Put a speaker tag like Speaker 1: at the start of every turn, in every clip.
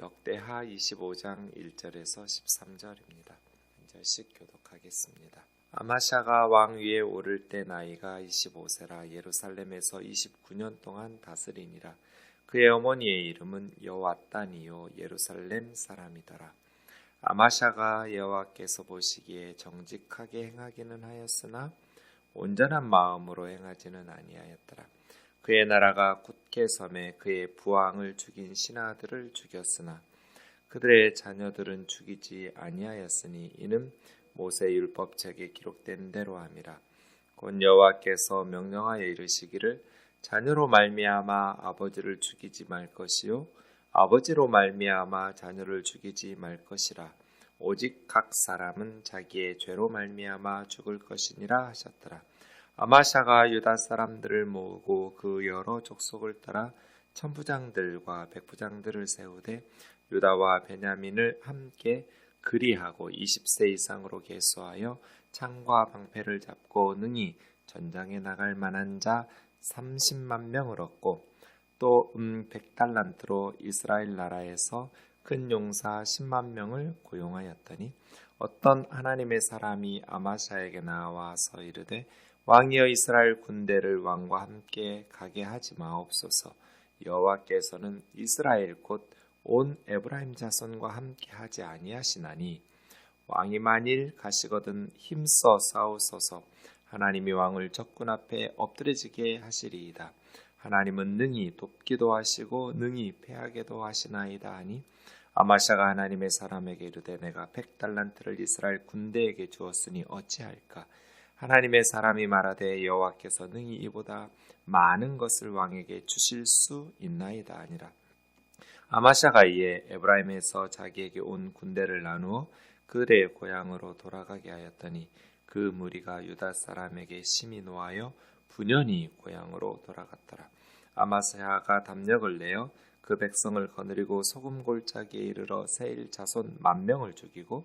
Speaker 1: 역대하 25장 1절에서 13절입니다. 한 절씩 교독하겠습니다. 아마샤가 왕 위에 오를 때 나이가 25세라 예루살렘에서 29년 동안 다스리니라. 그의 어머니의 이름은 여왓단이요 예루살렘 사람이더라. 아마샤가 여호와께서 보시기에 정직하게 행하기는 하였으나 온전한 마음으로 행하지는 아니하였더라. 그의 나라가 굳게 섬에 그의 부왕을 죽인 신하들을 죽였으나 그들의 자녀들은 죽이지 아니하였으니 이는 모세 율법책에 기록된 대로 함이라. 곧 여호와께서 명령하여 이르시기를 자녀로 말미암아 아버지를 죽이지 말 것이요 아버지로 말미암아 자녀를 죽이지 말 것이라. 오직 각 사람은 자기의 죄로 말미암아 죽을 것이니라 하셨더라. 아마샤가 유다 사람들을 모으고 그 여러 족속을 따라 천부장들과 백부장들을 세우되 유다와 베냐민을 함께 그리하고 20세 이상으로 계수하여 창과 방패를 잡고 능히 전장에 나갈 만한 자 30만 명을 얻고 또 100달란트로 이스라엘 나라에서 큰 용사 10만 명을 고용하였더니 어떤 하나님의 사람이 아마샤에게 나와서 이르되 왕이여 이스라엘 군대를 왕과 함께 가게 하지 마옵소서. 여호와께서는 이스라엘 곧 온 에브라임 자손과 함께 하지 아니하시나니 왕이 만일 가시거든 힘써 싸우소서. 하나님이 왕을 적군 앞에 엎드려지게 하시리이다. 하나님은 능히 돕기도 하시고 능히 패하게도 하시나이다 하니 아마샤가 하나님의 사람에게 이르되 내가 100달란트를 이스라엘 군대에게 주었으니 어찌할까. 하나님의 사람이 말하되 여호와께서 능히 이보다 많은 것을 왕에게 주실 수 있나이다 하니라. 아마샤가 이에 에브라임에서 자기에게 온 군대를 나누어 그들의 고향으로 돌아가게 하였더니 그 무리가 유다 사람에게 심히 노하여 분연히 고향으로 돌아갔더라. 아마샤가 담력을 내어 그 백성을 거느리고 소금 골짜기에 이르러 세일 자손 10,000명을 죽이고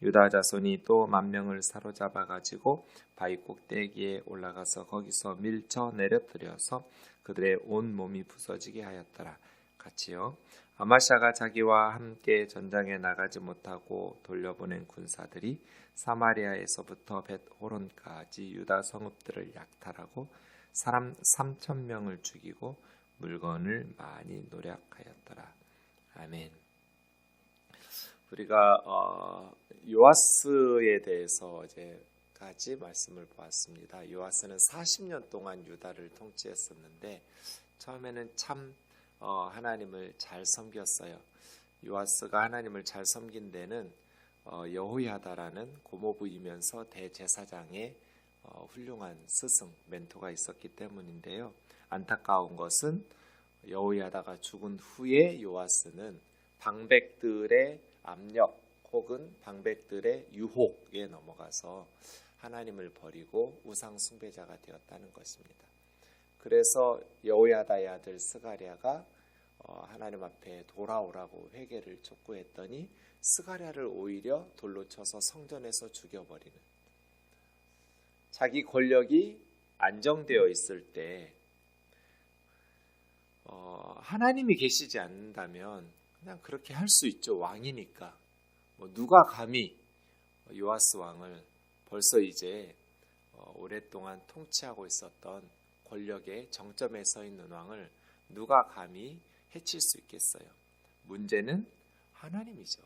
Speaker 1: 유다 자손이 또 10,000명을 사로잡아 가지고 바위 꼭대기에 올라가서 거기서 밀쳐 내려뜨려서 그들의 온 몸이 부서지게 하였더라. 같이요. 아마샤가 자기와 함께 전장에 나가지 못하고 돌려보낸 군사들이 사마리아에서부터 벳호론까지 유다 성읍들을 약탈하고 사람 3,000명을 죽이고 물건을 많이 노략하였더라. 아멘. 우리가 요아스에 대해서 어제까지 말씀을 보았습니다. 요아스는 40년 동안 유다를 통치했었는데 처음에는 참 하나님을 잘 섬겼어요. 요아스가 하나님을 잘 섬긴 데는 여호야다라는 고모부이면서 대제사장의 훌륭한 스승, 멘토가 있었기 때문인데요. 안타까운 것은 여호야다가 죽은 후에 요아스는 방백들의 압력 혹은 방백들의 유혹에 넘어가서 하나님을 버리고 우상 숭배자가 되었다는 것입니다. 그래서 여호야다의 아들 스가랴가 하나님 앞에 돌아오라고 회개를 촉구했더니 스가랴를 오히려 돌로 쳐서 성전에서 죽여버리는, 자기 권력이 안정되어 있을 때 하나님이 계시지 않는다면 그냥 그렇게 할 수 있죠. 왕이니까. 누가 감히 요아스 왕을 벌써 이제 오랫동안 통치하고 있었던 권력의 정점에 서 있는 왕을 누가 감히 해칠 수 있겠어요. 문제는 하나님이죠.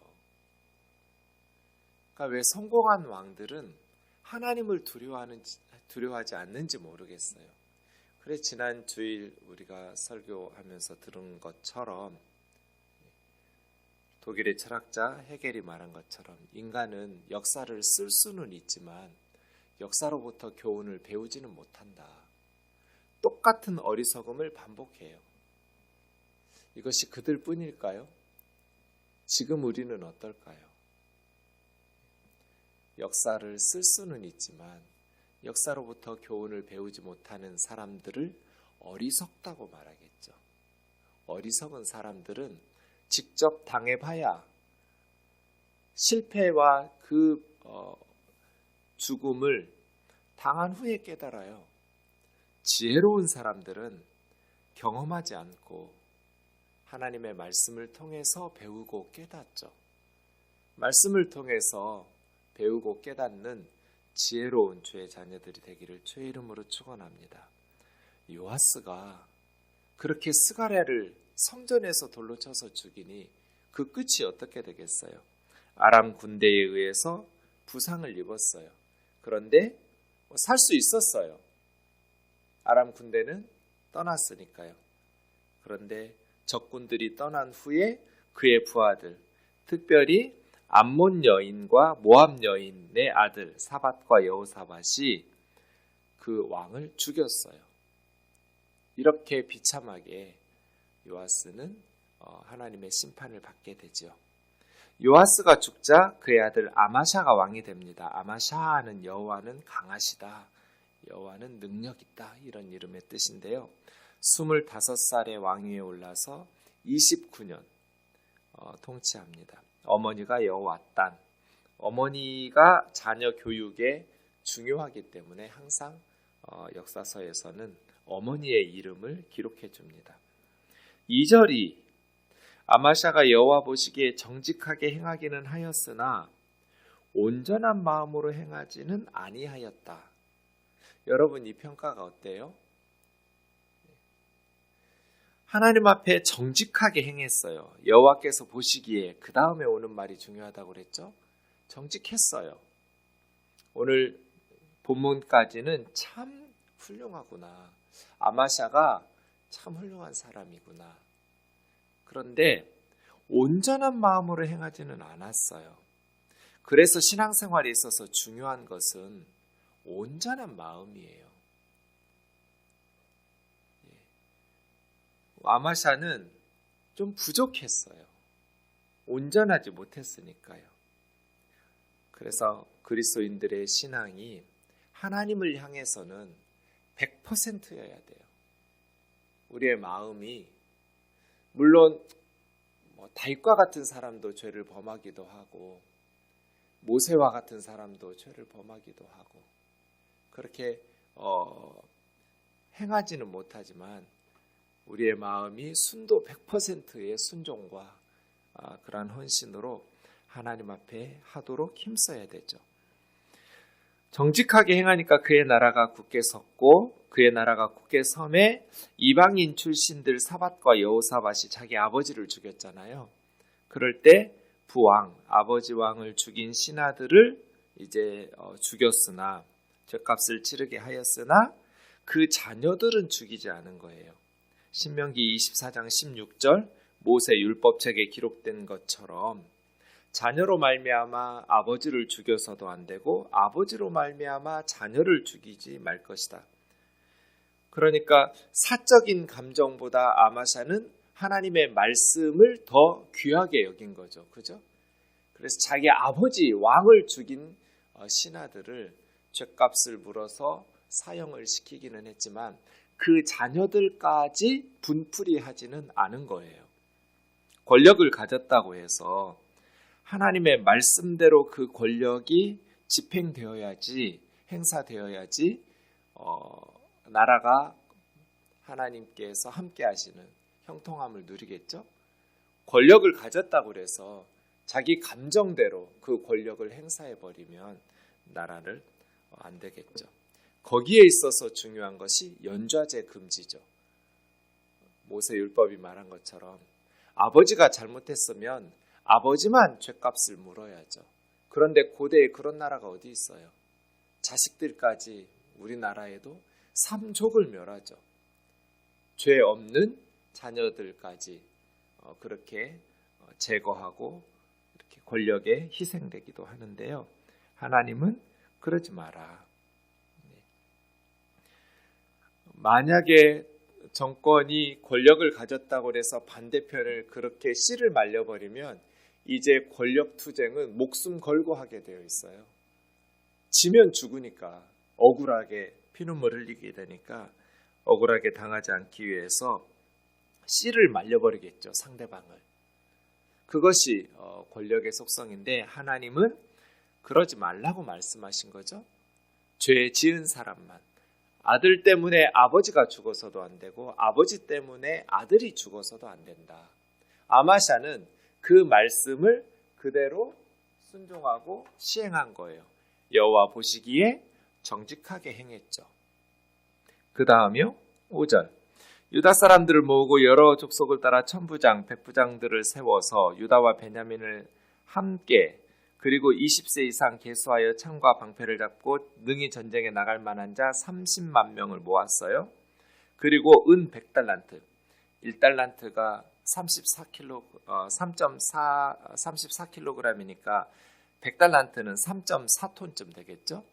Speaker 1: 그러니까 왜 성공한 왕들은 하나님을 두려워하지 않는지 모르겠어요. 그래 지난 주일 우리가 설교하면서 들은 것처럼 독일의 철학자 헤겔이 말한 것처럼 인간은 역사를 쓸 수는 있지만 역사로부터 교훈을 배우지는 못한다. 똑같은 어리석음을 반복해요. 이것이 그들 뿐일까요? 지금 우리는 어떨까요? 역사를 쓸 수는 있지만 역사로부터 교훈을 배우지 못하는 사람들을 어리석다고 말하겠죠. 어리석은 사람들은 직접 당해봐야 실패와 그 죽음을 당한 후에 깨달아요. 지혜로운 사람들은 경험하지 않고 하나님의 말씀을 통해서 배우고 깨닫죠. 말씀을 통해서 배우고 깨닫는 지혜로운 주의 자녀들이 되기를 주의 이름으로 축원합니다. 요아스가 그렇게 스가랴를 성전에서 돌로 쳐서 죽이니 그 끝이 어떻게 되겠어요? 아람 군대에 의해서 부상을 입었어요. 그런데 살 수 있었어요. 아람 군대는 떠났으니까요. 그런데 적군들이 떠난 후에 그의 부하들, 특별히 암몬 여인과 모압 여인의 아들 사밧과 여호사밧이 그 왕을 죽였어요. 이렇게 비참하게 요아스는 하나님의 심판을 받게 되죠. 요아스가 죽자 그의 아들 아마샤가 왕이 됩니다. 아마샤는 여호와는 강하시다, 여호와는 능력 있다, 이런 이름의 뜻인데요. 25살의 왕위에 올라서 29년 통치합니다. 어머니가 여호와단, 어머니가 자녀 교육에 중요하기 때문에 항상 역사서에서는 어머니의 이름을 기록해 줍니다. 2절이 아마샤가 여호와 보시기에 정직하게 행하기는 하였으나 온전한 마음으로 행하지는 아니하였다. 여러분, 이 평가가 어때요? 하나님 앞에 정직하게 행했어요. 여호와께서 보시기에, 그 다음에 오는 말이 중요하다고 그랬죠? 정직했어요. 오늘 본문까지는 참 훌륭하구나. 아마샤가 참 훌륭한 사람이구나. 그런데 온전한 마음으로 행하지는 않았어요. 그래서 신앙생활에 있어서 중요한 것은 온전한 마음이에요. 아마샤는 좀 부족했어요. 온전하지 못했으니까요. 그래서 그리스도인들의 신앙이 하나님을 향해서는 100%여야 돼요. 우리의 마음이, 물론 다윗과 같은 사람도 죄를 범하기도 하고 모세와 같은 사람도 죄를 범하기도 하고 그렇게 행하지는 못하지만 우리의 마음이 순도 100%의 순종과 그러한 헌신으로 하나님 앞에 하도록 힘써야 되죠. 정직하게 행하니까 그의 나라가 굳게 섰고, 그의 나라가 굳게 섬에 이방인 출신들 사밧과 여호사밧이 자기 아버지를 죽였잖아요. 그럴 때 부왕, 아버지 왕을 죽인 신하들을 이제 죽였으나, 죗값을 치르게 하였으나 그 자녀들은 죽이지 않은 거예요. 신명기 24장 16절 모세 율법책에 기록된 것처럼 자녀로 말미암아 아버지를 죽여서도 안 되고 아버지로 말미암아 자녀를 죽이지 말 것이다. 그러니까 사적인 감정보다 아마샤는 하나님의 말씀을 더 귀하게 여긴 거죠. 그죠? 그래서 자기 아버지 왕을 죽인 신하들을 죗값을 물어서 사형을 시키기는 했지만 그 자녀들까지 분풀이하지는 않은 거예요. 권력을 가졌다고 해서 하나님의 말씀대로 그 권력이 집행되어야지, 행사되어야지 나라가 하나님께서 함께 하시는 형통함을 누리겠죠. 권력을 가졌다고 해서 자기 감정대로 그 권력을 행사해버리면 나라를 안 되겠죠. 거기에 있어서 중요한 것이 연좌제 금지죠. 모세 율법이 말한 것처럼 아버지가 잘못했으면 아버지만 죗값을 물어야죠. 그런데 고대에 그런 나라가 어디 있어요? 자식들까지 우리나라에도 삼족을 멸하죠. 죄 없는 자녀들까지 그렇게 제거하고 이렇게 권력에 희생되기도 하는데요. 하나님은 그러지 마라. 만약에 정권이 권력을 가졌다고 해서 반대편을 그렇게 씨를 말려버리면 이제 권력 투쟁은 목숨 걸고 하게 되어 있어요. 지면 죽으니까, 억울하게 피눈물 흘리게 되니까 억울하게 당하지 않기 위해서 씨를 말려버리겠죠, 상대방을. 그것이 권력의 속성인데 하나님은 그러지 말라고 말씀하신 거죠. 죄 지은 사람만, 아들 때문에 아버지가 죽어서도 안 되고 아버지 때문에 아들이 죽어서도 안 된다. 아마샤는 그 말씀을 그대로 순종하고 시행한 거예요. 여호와 보시기에 정직하게 행했죠. 그 다음이요. 5절. 유다 사람들을 모으고 여러 족속을 따라 천부장, 백부장들을 세워서 유다와 베냐민을 함께 그리고 20세 이상 계수하여 창과 방패를 잡고 능히 전쟁에 나갈 만한 자 30만 명을 모았어요. 그리고 은 100달란트, 1달란트가 34kg이니까 100달란트는 3.4톤쯤 되겠죠.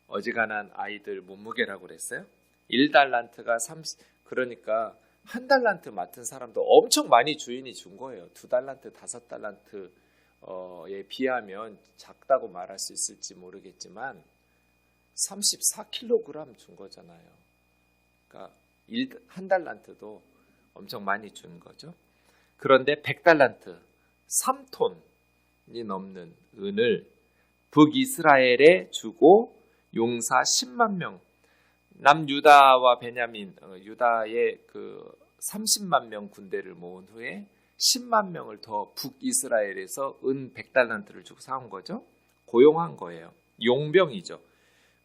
Speaker 1: 어지간한 아이들 몸무게라고 그랬어요. 1달란트가 30, 그러니까 한 달란트 맡은 사람도 엄청 많이 주인이 준 거예요. 2달란트, 5달란트에 비하면 작다고 말할 수 있을지 모르겠지만 34kg 준 거잖아요. 그러니까 한 달란트도 엄청 많이 준 거죠. 그런데 100달란트, 3톤이 넘는 은을 북이스라엘에 주고 용사 10만 명, 남유다와 베냐민, 유다의 그 30만 명 군대를 모은 후에 10만 명을 더 북이스라엘에서 은 100달란트를 주고 사온 거죠. 고용한 거예요. 용병이죠.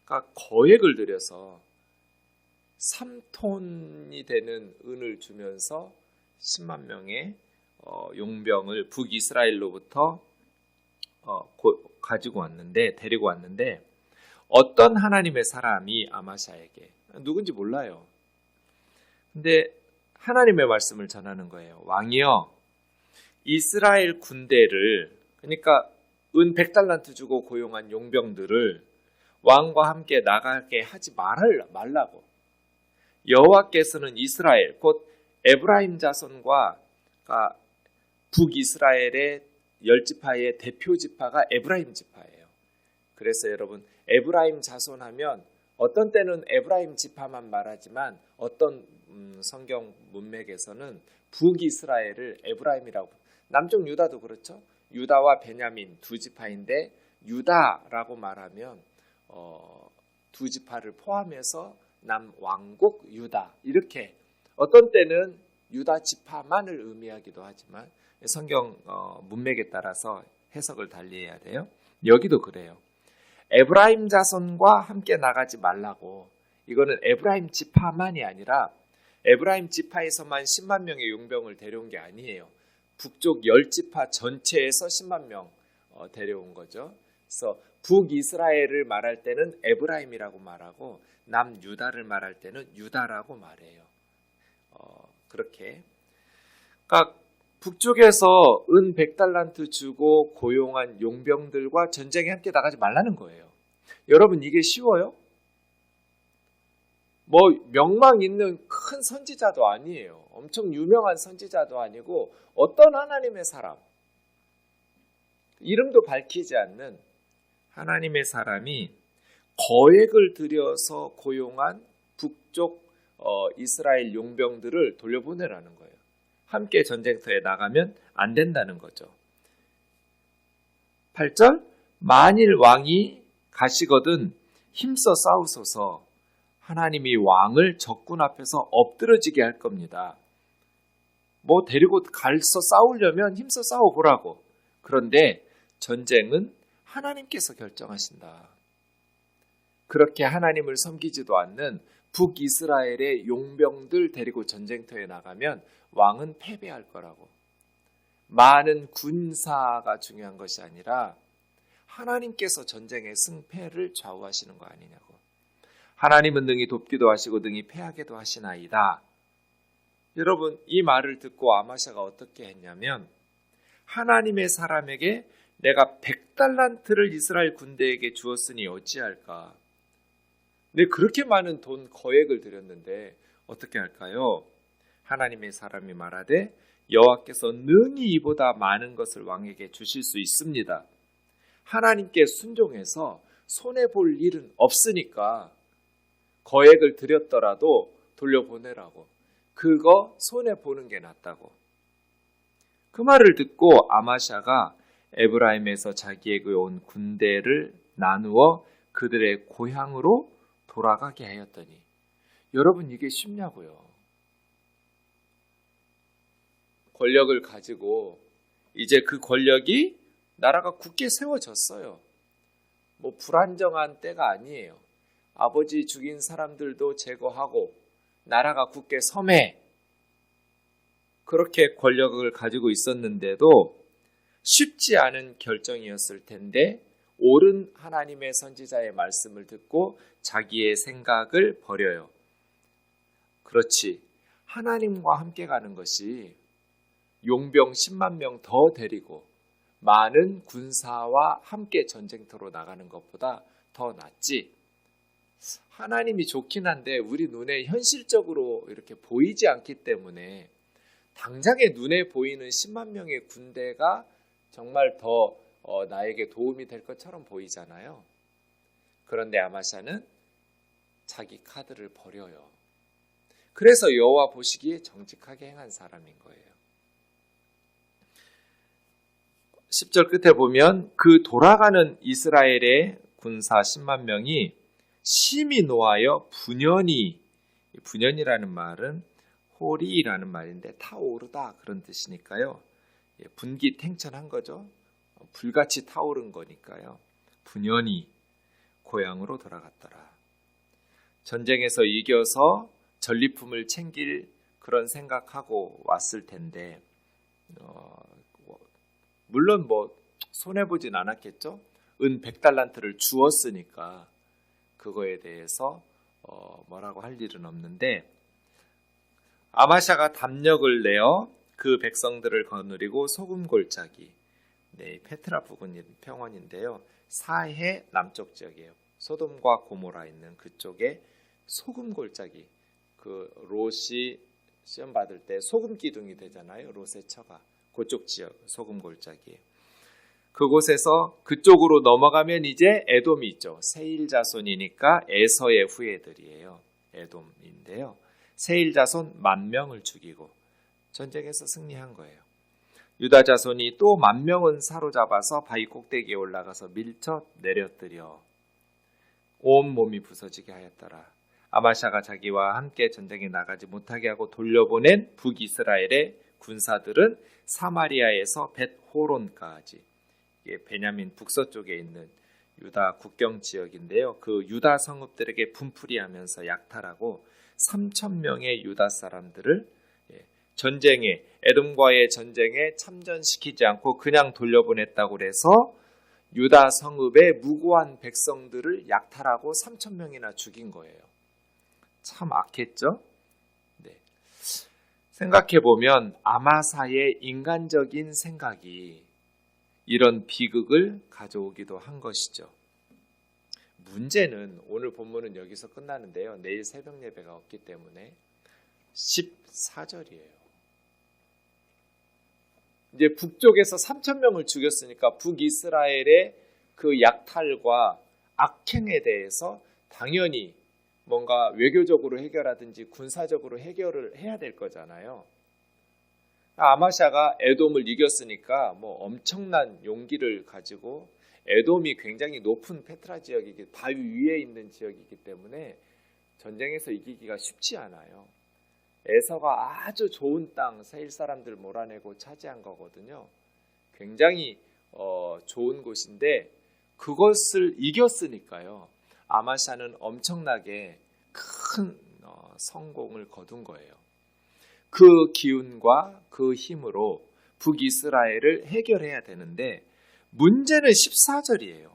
Speaker 1: 그러니까 거액을 들여서 3톤이 되는 은을 주면서 10만 명의 용병을 북이스라엘로부터 가지고 왔는데, 데리고 왔는데, 어떤 하나님의 사람이 아마샤에게, 누군지 몰라요. 근데 하나님의 말씀을 전하는 거예요. 왕이여, 이스라엘 군대를, 그러니까 은 100달란트 주고 고용한 용병들을 왕과 함께 나가게 하지 말라고. 여호와께서는 이스라엘, 곧 에브라임 자손과 북이스라엘의 10지파의 대표 지파가 에브라임 지파예요. 그래서 여러분, 에브라임 자손하면 어떤 때는 에브라임 지파만 말하지만 어떤 성경 문맥에서는 북이스라엘을 에브라임이라고, 남쪽 유다도 그렇죠. 유다와 베냐민 두 지파인데 유다라고 말하면 두 지파를 포함해서 남왕국 유다, 이렇게 어떤 때는 유다 지파만을 의미하기도 하지만 성경 문맥에 따라서 해석을 달리해야 돼요. 여기도 그래요. 에브라임 자손과 함께 나가지 말라고. 이거는 에브라임 지파만이 아니라 에브라임 지파에서만 10만 명의 용병을 데려온 게 아니에요. 북쪽 10지파 전체에서 10만 명 데려온 거죠. 그래서 북이스라엘을 말할 때는 에브라임이라고 말하고 남유다를 말할 때는 유다라고 말해요. 그렇게. 그러니까 북쪽에서 은 100달란트 주고 고용한 용병들과 전쟁에 함께 나가지 말라는 거예요. 여러분, 이게 쉬워요? 뭐 명망 있는 큰 선지자도 아니에요. 엄청 유명한 선지자도 아니고 어떤 하나님의 사람, 이름도 밝히지 않는 하나님의 사람이 거액을 들여서 고용한 북쪽 이스라엘 용병들을 돌려보내라는 거예요. 함께 전쟁터에 나가면 안 된다는 거죠. 8절, 만일 왕이 가시거든 힘써 싸우소서. 하나님이 왕을 적군 앞에서 엎드러지게 할 겁니다. 뭐 데리고 가서 싸우려면 힘써 싸워보라고. 그런데 전쟁은 하나님께서 결정하신다. 그렇게 하나님을 섬기지도 않는 북이스라엘의 용병들 데리고 전쟁터에 나가면 왕은 패배할 거라고. 많은 군사가 중요한 것이 아니라 하나님께서 전쟁의 승패를 좌우하시는 거 아니냐고. 하나님은 능히 돕기도 하시고 능히 패하게도 하시나이다. 여러분, 이 말을 듣고 아마샤가 어떻게 했냐면, 하나님의 사람에게 내가 100달란트를 이스라엘 군대에게 주었으니 어찌할까. 근데 그렇게 많은 돈 거액을 들였는데 어떻게 할까요? 하나님의 사람이 말하되 여호와께서 능히 이보다 많은 것을 왕에게 주실 수 있습니다. 하나님께 순종해서 손해볼 일은 없으니까 거액을 들였더라도 돌려보내라고. 그거 손해보는 게 낫다고. 그 말을 듣고 아마샤가 에브라임에서 자기에게 온 군대를 나누어 그들의 고향으로 돌아가게 하였더니, 여러분, 이게 쉽냐고요. 권력을 가지고 이제 그 권력이 나라가 굳게 세워졌어요. 뭐 불안정한 때가 아니에요. 아버지 죽인 사람들도 제거하고 나라가 굳게 섬에 그렇게 권력을 가지고 있었는데도 쉽지 않은 결정이었을 텐데 옳은 하나님의 선지자의 말씀을 듣고 자기의 생각을 버려요. 그렇지. 하나님과 함께 가는 것이 용병 10만 명 더 데리고 많은 군사와 함께 전쟁터로 나가는 것보다 더 낫지. 하나님이 좋긴 한데 우리 눈에 현실적으로 이렇게 보이지 않기 때문에 당장에 눈에 보이는 10만 명의 군대가 정말 더 나에게 도움이 될 것처럼 보이잖아요. 그런데 아마샤는 자기 카드를 버려요. 그래서 여호와 보시기에 정직하게 행한 사람인 거예요. 10절 끝에 보면 그 돌아가는 이스라엘의 군사 10만 명이 심히 노하여 분연이라는 말은 호리라는 말인데 타오르다 그런 뜻이니까요. 분기탱천한 거죠. 불같이 타오른 거니까요. 분연히 고향으로 돌아갔더라. 전쟁에서 이겨서 전리품을 챙길 그런 생각하고 왔을 텐데 물론 뭐 손해보진 않았겠죠. 은 100달란트를 주었으니까 그거에 대해서 뭐라고 할 일은 없는데 아마샤가 담력을 내어 그 백성들을 거느리고 소금 골짜기, 페트라 부근 평원인데요. 사해 남쪽 지역이에요. 소돔과 고모라 있는 그쪽에 소금 골짜기, 그 롯이 시험 받을 때 소금 기둥이 되잖아요. 롯의 처가. 그쪽 지역 소금 골짜기예요. 그곳에서 그쪽으로 넘어가면 이제 에돔이 있죠. 세일 자손이니까 에서의 후예들이에요. 에돔인데요. 세일 자손 10,000명을 죽이고 전쟁에서 승리한 거예요. 유다 자손이 또 10,000명은 사로잡아서 바위 꼭대기에 올라가서 밀쳐 내려뜨려 온 몸이 부서지게 하였더라. 아마샤가 자기와 함께 전쟁에 나가지 못하게 하고 돌려보낸 북이스라엘의 군사들은 사마리아에서 벳호론까지, 베냐민 북서쪽에 있는 유다 국경 지역인데요. 그 유다 성읍들에게 분풀이하면서 약탈하고 3,000명의 유다 사람들을 전쟁에, 에돔과의 전쟁에 참전시키지 않고 그냥 돌려보냈다고 해서 유다 성읍의 무고한 백성들을 약탈하고 3,000명이나 죽인 거예요. 참 악했죠? 네. 생각해보면 아마사의 인간적인 생각이 이런 비극을 가져오기도 한 것이죠. 문제는 오늘 본문은 여기서 끝나는데요. 내일 새벽 예배가 없기 때문에 14절이에요. 이제 북쪽에서 3,000명을 죽였으니까 북이스라엘의 그 약탈과 악행에 대해서 당연히 뭔가 외교적으로 해결하든지 군사적으로 해결을 해야 될 거잖아요. 아마샤가 에돔을 이겼으니까 뭐 엄청난 용기를 가지고 에돔이 굉장히 높은 페트라 지역이기 바위 위에 있는 지역이기 때문에 전쟁에서 이기기가 쉽지 않아요. 에서가 아주 좋은 땅 세일 사람들 몰아내고 차지한 거거든요. 굉장히 좋은 곳인데 그것을 이겼으니까요. 아마샤는 엄청나게 큰 성공을 거둔 거예요. 그 기운과 그 힘으로 북이스라엘을 해결해야 되는데 문제는 14절이에요.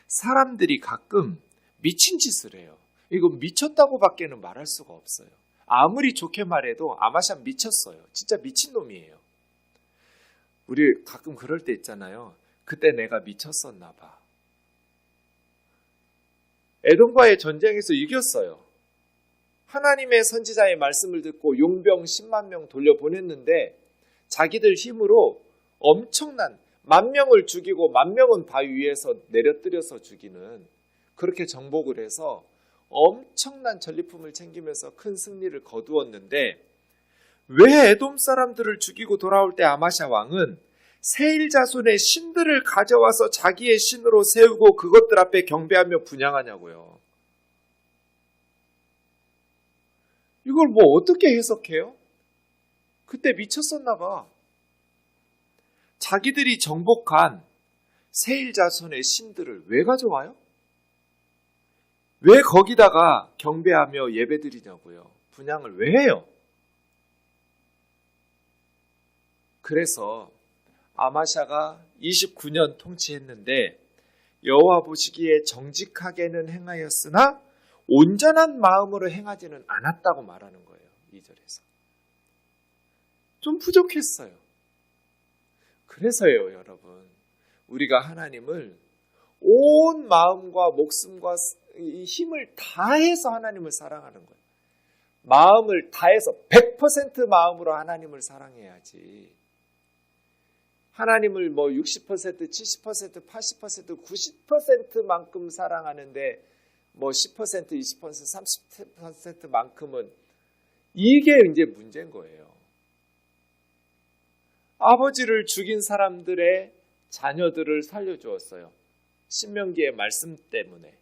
Speaker 1: 사람들이 가끔 미친 짓을 해요. 이거 미쳤다고 밖에는 말할 수가 없어요. 아무리 좋게 말해도 아마샤 미쳤어요. 진짜 미친놈이에요. 우리 가끔 그럴 때 있잖아요. 그때 내가 미쳤었나 봐. 에돔과의 전쟁에서 이겼어요. 하나님의 선지자의 말씀을 듣고 용병 10만 명 돌려보냈는데 자기들 힘으로 엄청난 10,000명을 죽이고 10,000명은 바위 위에서 내려뜨려서 죽이는 그렇게 정복을 해서 엄청난 전리품을 챙기면서 큰 승리를 거두었는데 왜 에돔 사람들을 죽이고 돌아올 때 아마샤 왕은 세일 자손의 신들을 가져와서 자기의 신으로 세우고 그것들 앞에 경배하며 분향하냐고요. 이걸 뭐 어떻게 해석해요? 그때 미쳤었나 봐. 자기들이 정복한 세일 자손의 신들을 왜 가져와요? 왜 거기다가 경배하며 예배드리냐고요? 분향을 왜 해요? 그래서 아마샤가 29년 통치했는데 여호와 보시기에 정직하게는 행하였으나 온전한 마음으로 행하지는 않았다고 말하는 거예요. 2절에서. 좀 부족했어요. 그래서요, 여러분. 우리가 하나님을 온 마음과 목숨과 힘을 다해서 하나님을 사랑하는 거예요. 마음을 다해서 100% 마음으로 하나님을 사랑해야지. 하나님을 60%, 70%, 80%, 90%만큼 사랑하는데 10%, 20%, 30%만큼은 이게 이제 문제인 거예요. 아버지를 죽인 사람들의 자녀들을 살려주었어요. 신명기의 말씀 때문에.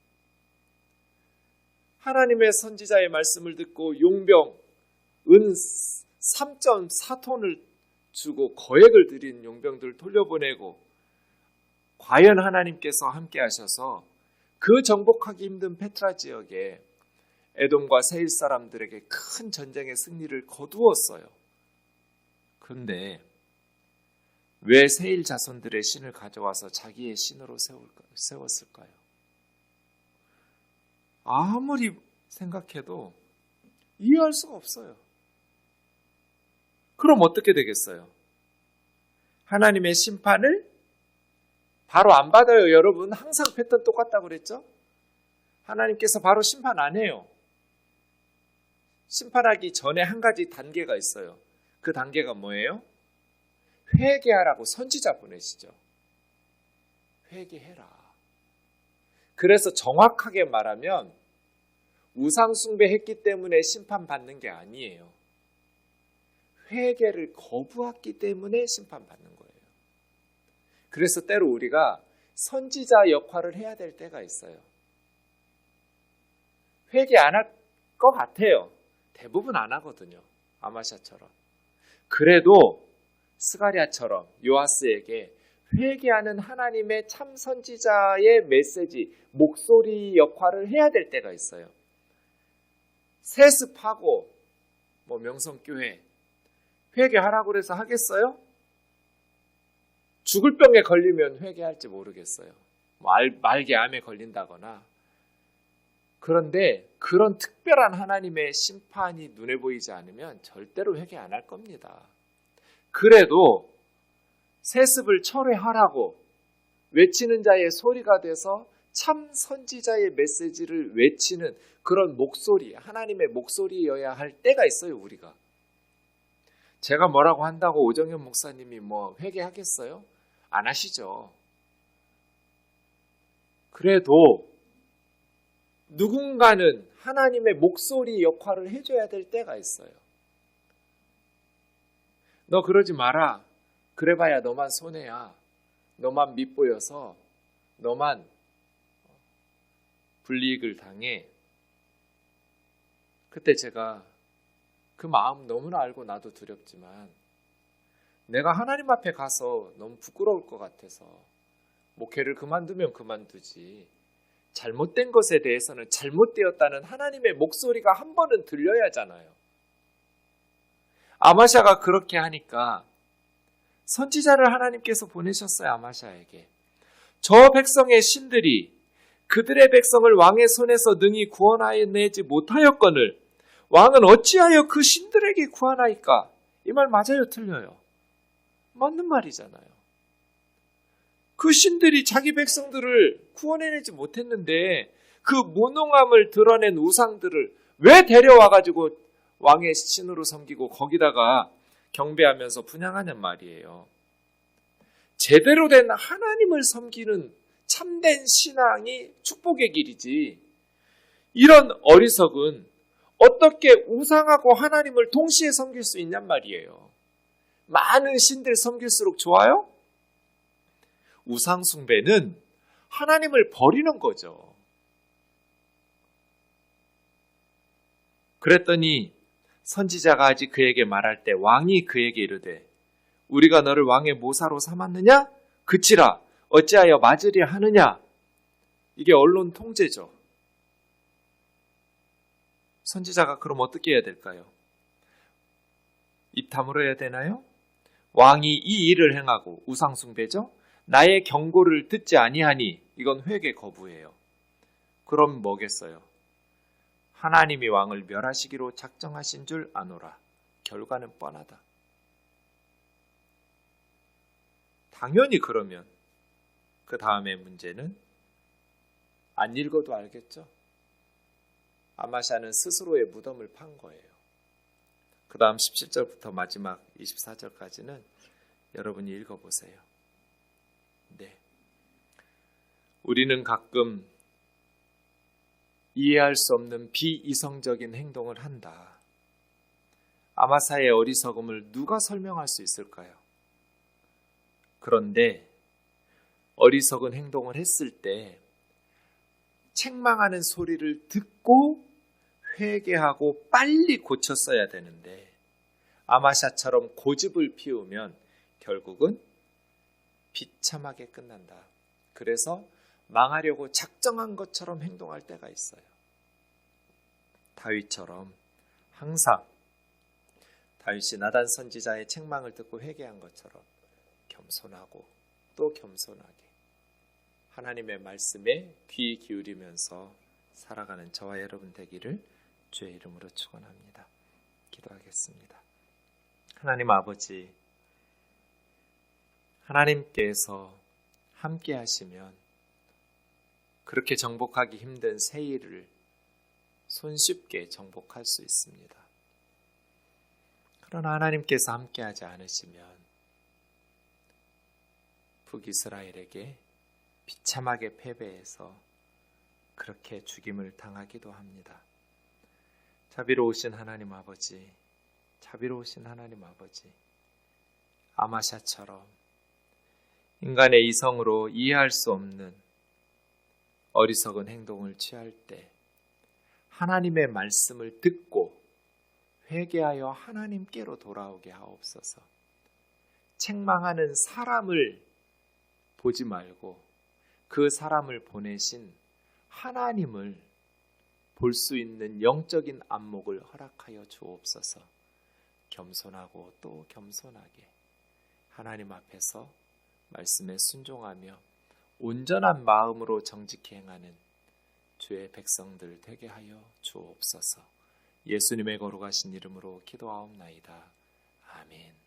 Speaker 1: 하나님의 선지자의 말씀을 듣고 용병 은 3.4톤을 주고 거액을 들인 용병들을 돌려보내고 과연 하나님께서 함께 하셔서 그 정복하기 힘든 페트라 지역에 에돔과 세일 사람들에게 큰 전쟁의 승리를 거두었어요. 그런데 왜 세일 자손들의 신을 가져와서 자기의 신으로 세웠을까요? 아무리 생각해도 이해할 수가 없어요. 그럼 어떻게 되겠어요? 하나님의 심판을 바로 안 받아요. 여러분 항상 패턴 똑같다고 그랬죠? 하나님께서 바로 심판 안 해요. 심판하기 전에 한 가지 단계가 있어요. 그 단계가 뭐예요? 회개하라고 선지자 보내시죠. 회개해라. 그래서 정확하게 말하면 우상 숭배했기 때문에 심판받는 게 아니에요. 회개를 거부했기 때문에 심판받는 거예요. 그래서 때로 우리가 선지자 역할을 해야 될 때가 있어요. 회개 안 할 것 같아요. 대부분 안 하거든요. 아마샤처럼. 그래도 스가랴처럼 요아스에게 회개하는 하나님의 참 선지자의 메시지, 목소리 역할을 해야 될 때가 있어요. 세습하고 명성교회 회개하라고 그래서 하겠어요? 죽을 병에 걸리면 회개할지 모르겠어요. 말기암에 걸린다거나. 그런데 그런 특별한 하나님의 심판이 눈에 보이지 않으면 절대로 회개 안 할 겁니다. 그래도 세습을 철회하라고 외치는 자의 소리가 돼서 참 선지자의 메시지를 외치는 그런 목소리, 하나님의 목소리여야 할 때가 있어요, 우리가. 제가 뭐라고 한다고 오정현 목사님이 회개하겠어요? 안 하시죠. 그래도 누군가는 하나님의 목소리 역할을 해줘야 될 때가 있어요. 너 그러지 마라. 그래봐야 너만 손해야. 너만 밉보여서 너만 불이익을 당해. 그때 제가 그 마음 너무나 알고 나도 두렵지만 내가 하나님 앞에 가서 너무 부끄러울 것 같아서 목회를 그만두면 그만두지. 잘못된 것에 대해서는 잘못되었다는 하나님의 목소리가 한 번은 들려야 하잖아요. 아마샤가 그렇게 하니까 선지자를 하나님께서 보내셨어요. 아마샤에게. 저 백성의 신들이 그들의 백성을 왕의 손에서 능히 구원하여내지 못하였거늘 왕은 어찌하여 그 신들에게 구하나이까? 이 말 맞아요? 틀려요? 맞는 말이잖아요. 그 신들이 자기 백성들을 구원해내지 못했는데 그 무능함을 드러낸 우상들을 왜 데려와가지고 왕의 신으로 섬기고 거기다가 경배하면서 분향하는 말이에요. 제대로 된 하나님을 섬기는 참된 신앙이 축복의 길이지. 이런 어리석은 어떻게 우상하고 하나님을 동시에 섬길 수 있냔 말이에요. 많은 신들 섬길수록 좋아요? 우상 숭배는 하나님을 버리는 거죠. 그랬더니 선지자가 아직 그에게 말할 때 왕이 그에게 이르되 우리가 너를 왕의 모사로 삼았느냐? 그치라. 어찌하여 맞으려 하느냐? 이게 언론 통제죠. 선지자가 그럼 어떻게 해야 될까요? 입 다물어야 되나요? 왕이 이 일을 행하고 우상숭배죠? 나의 경고를 듣지 아니하니 이건 회개 거부예요. 그럼 뭐겠어요? 하나님이 왕을 멸하시기로 작정하신 줄 아노라. 결과는 뻔하다. 당연히 그러면 그 다음의 문제는 안 읽어도 알겠죠? 아마샤는 스스로의 무덤을 판 거예요. 그 다음 17절부터 마지막 24절까지는 여러분이 읽어보세요. 네. 우리는 가끔 이해할 수 없는 비이성적인 행동을 한다. 아마사의 어리석음을 누가 설명할 수 있을까요? 그런데 어리석은 행동을 했을 때 책망하는 소리를 듣고 회개하고 빨리 고쳤어야 되는데 아마샤처럼 고집을 피우면 결국은 비참하게 끝난다. 그래서 망하려고 작정한 것처럼 행동할 때가 있어요. 다윗처럼 항상 다윗이 나단 선지자의 책망을 듣고 회개한 것처럼 겸손하고 또 겸손하게 하나님의 말씀에 귀 기울이면서 살아가는 저와 여러분 되기를 주의 이름으로 축원합니다. 기도하겠습니다. 하나님 아버지, 하나님께서 함께 하시면 그렇게 정복하기 힘든 새 일을 손쉽게 정복할 수 있습니다. 그러나 하나님께서 함께하지 않으시면 북이스라엘에게 비참하게 패배해서 그렇게 죽임을 당하기도 합니다. 자비로우신 하나님 아버지, 자비로우신 하나님 아버지, 아마샤처럼 인간의 이성으로 이해할 수 없는 어리석은 행동을 취할 때 하나님의 말씀을 듣고 회개하여 하나님께로 돌아오게 하옵소서. 책망하는 사람을 보지 말고 그 사람을 보내신 하나님을 볼 수 있는 영적인 안목을 허락하여 주옵소서. 겸손하고 또 겸손하게 하나님 앞에서 말씀에 순종하며 온전한 마음으로 정직히 행하는 주의 백성들 되게 하여 주옵소서. 예수님의 거룩하신 이름으로 기도하옵나이다. 아멘.